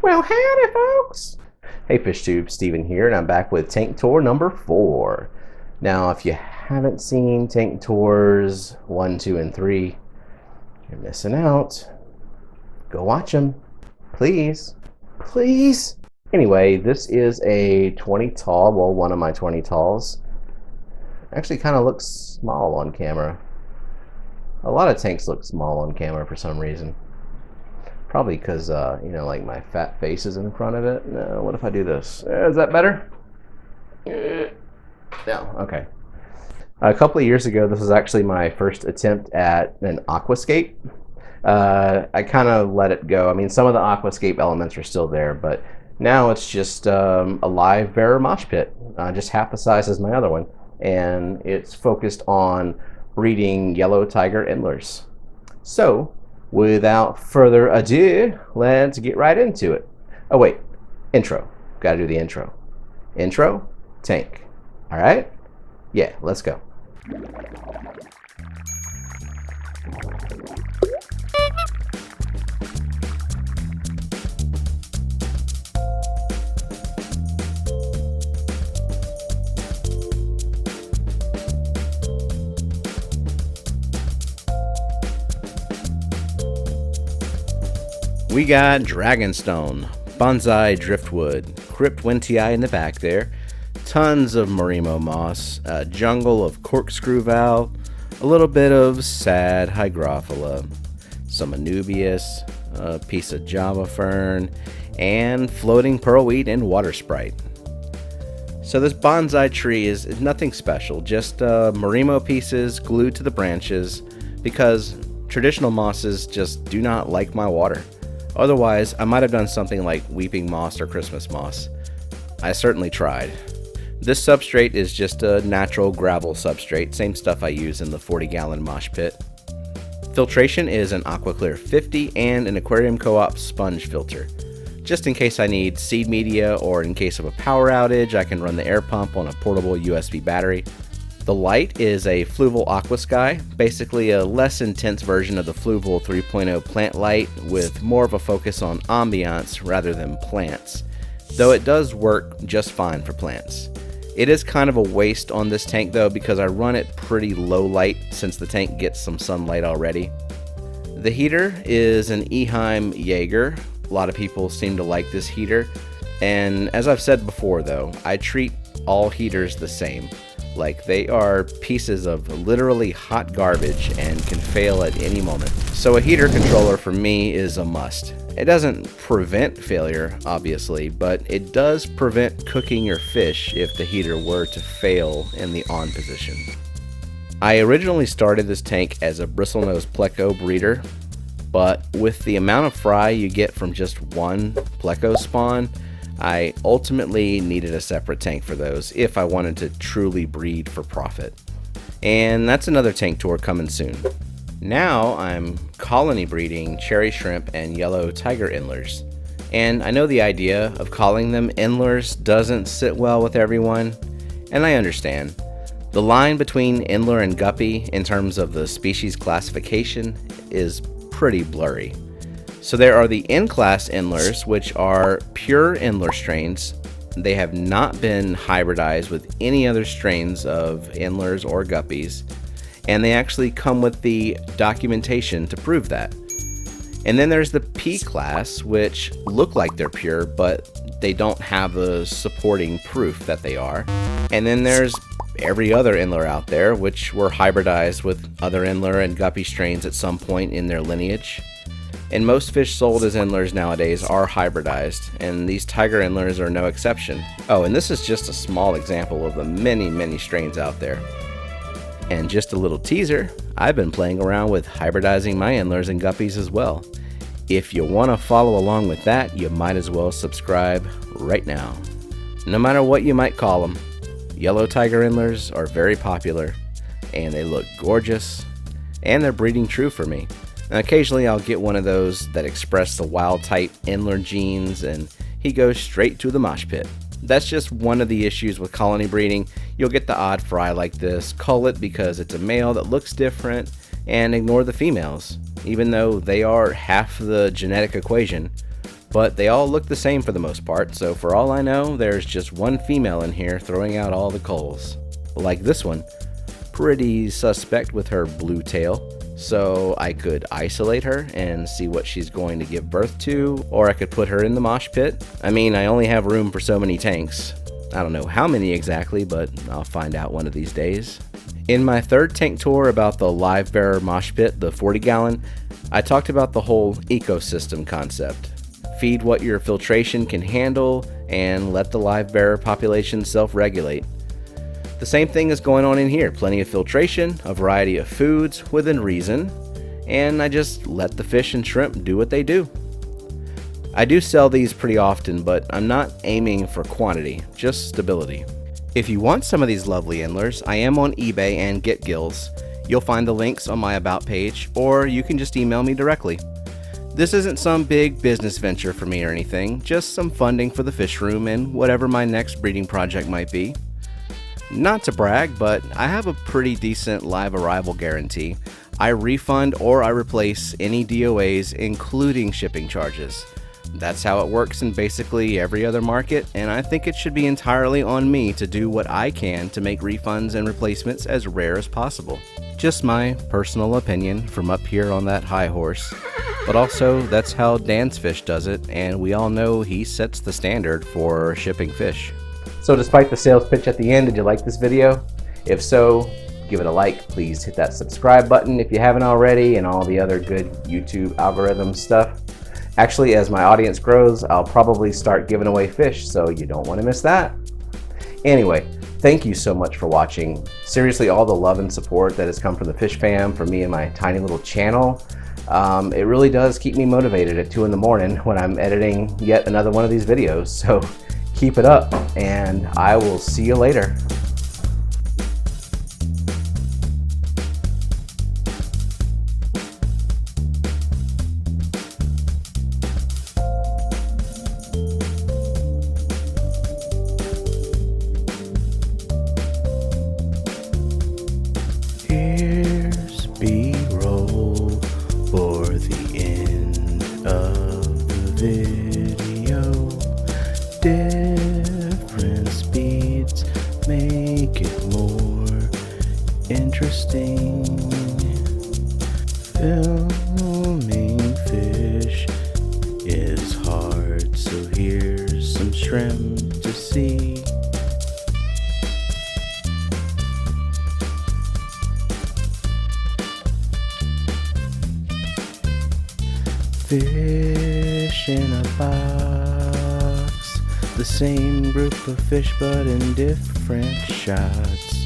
Well, howdy, folks. Hey, FishTube, Steven here, and I'm back with tank tour number 4. Now, if you haven't seen tank tours 1, 2, and 3, you're missing out. Go watch them, please. Please. Anyway, this is a 20 tall, well, one of my 20 talls. Actually kind of looks small on camera. A lot of tanks look small on camera for some reason. Probably because, like my fat face is in front of it. No, what if I do this? Is that better? No, okay. A couple of years ago, this was actually my first attempt at an Aquascape. I kind of let it go. I mean, some of the Aquascape elements are still there, but now it's just a Livebearer mosh pit, just half the size as my other one. And it's focused on breeding yellow tiger endlers. So, without further ado, let's get right into it. Oh wait, intro. Gotta do the intro. Intro, tank. All right? Yeah, let's go. We got Dragonstone, Bonsai Driftwood, Crypt Wintii in the back there, tons of Marimo moss, a jungle of corkscrew valve, a little bit of sad hygrophila, some Anubias, a piece of Java fern, and floating pearlweed and water sprite. So this bonsai tree is nothing special, just Marimo pieces glued to the branches because traditional mosses just do not like my water. Otherwise, I might have done something like weeping moss or Christmas moss. I certainly tried. This substrate is just a natural gravel substrate, same stuff I use in the 40-gallon mosh pit. Filtration is an AquaClear 50 and an Aquarium Co-op sponge filter. Just in case I need seed media or in case of a power outage, I can run the air pump on a portable USB battery. The light is a Fluval Aquasky, basically a less intense version of the Fluval 3.0 plant light with more of a focus on ambiance rather than plants, though it does work just fine for plants. It is kind of a waste on this tank though because I run it pretty low light since the tank gets some sunlight already. The heater is an Eheim Jaeger. A lot of people seem to like this heater, and as I've said before though, I treat all heaters the same. Like they are pieces of literally hot garbage and can fail at any moment. So a heater controller for me is a must. It doesn't prevent failure, obviously, but it does prevent cooking your fish if the heater were to fail in the on position. I originally started this tank as a bristlenose pleco breeder, but with the amount of fry you get from just one pleco spawn, I ultimately needed a separate tank for those if I wanted to truly breed for profit. And that's another tank tour coming soon. Now I'm colony breeding cherry shrimp and yellow tiger endlers. And I know the idea of calling them endlers doesn't sit well with everyone, and I understand. The line between endler and guppy in terms of the species classification is pretty blurry. So there are the N-class endlers, which are pure endler strains. They have not been hybridized with any other strains of endlers or guppies, and they actually come with the documentation to prove that. And then there's the P-class, which look like they're pure, but they don't have the supporting proof that they are. And then there's every other endler out there, which were hybridized with other endler and guppy strains at some point in their lineage. And most fish sold as endlers nowadays are hybridized, and these tiger endlers are no exception. Oh, and this is just a small example of the many strains out there. And just a little teaser, I've been playing around with hybridizing my endlers and guppies as well. If you want to follow along with that, you might as well subscribe right now. No matter what you might call them, yellow tiger endlers are very popular, and they look gorgeous, and they're breeding true for me. Now, occasionally I'll get one of those that express the wild type endler genes, and he goes straight to the mosh pit. That's just one of the issues with colony breeding. You'll get the odd fry like this, cull it because it's a male that looks different, and ignore the females. Even though they are half the genetic equation, But they all look the same for the most part, so for all I know, there's just one female in here throwing out all the culls. Like this one, pretty suspect with her blue tail. So I could isolate her and see what she's going to give birth to, or I could put her in the mosh pit. I mean, I only have room for so many tanks. I don't know how many exactly, but I'll find out one of these days. In my third tank tour about the Livebearer mosh pit, the 40-gallon, I talked about the whole ecosystem concept. Feed what your filtration can handle and let the Livebearer population self-regulate. The same thing is going on in here. Plenty of filtration, a variety of foods within reason, and I just let the fish and shrimp do what they do. I do sell these pretty often, but I'm not aiming for quantity, just stability. If you want some of these lovely Endlers, I am on eBay and GetGills. You'll find the links on my About page, or you can just email me directly. This isn't some big business venture for me or anything, just some funding for the fish room and whatever my next breeding project might be. Not to brag, but I have a pretty decent live arrival guarantee. I refund or I replace any DOAs, including shipping charges. That's how it works in basically every other market, and I think it should be entirely on me to do what I can to make refunds and replacements as rare as possible. Just my personal opinion from up here on that high horse, but also that's how Dan's Fish does it, and we all know he sets the standard for shipping fish. So despite the sales pitch at the end, did you like this video? If so, give it a like. Please hit that subscribe button if you haven't already, and all the other good YouTube algorithm stuff. Actually, as my audience grows, I'll probably start giving away fish, so you don't want to miss that. Anyway, thank you so much for watching. Seriously, all the love and support that has come from the Fish Fam, from me and my tiny little channel. It really does keep me motivated at 2 in the morning when I'm editing yet another one of these videos. So keep it up, and I will see you later. Here's B-roll for the end of the video. Different speeds make it more interesting. Filming fish is hard, so here's some shrimp to see. Fish in a box, the same group of fish but in different shots.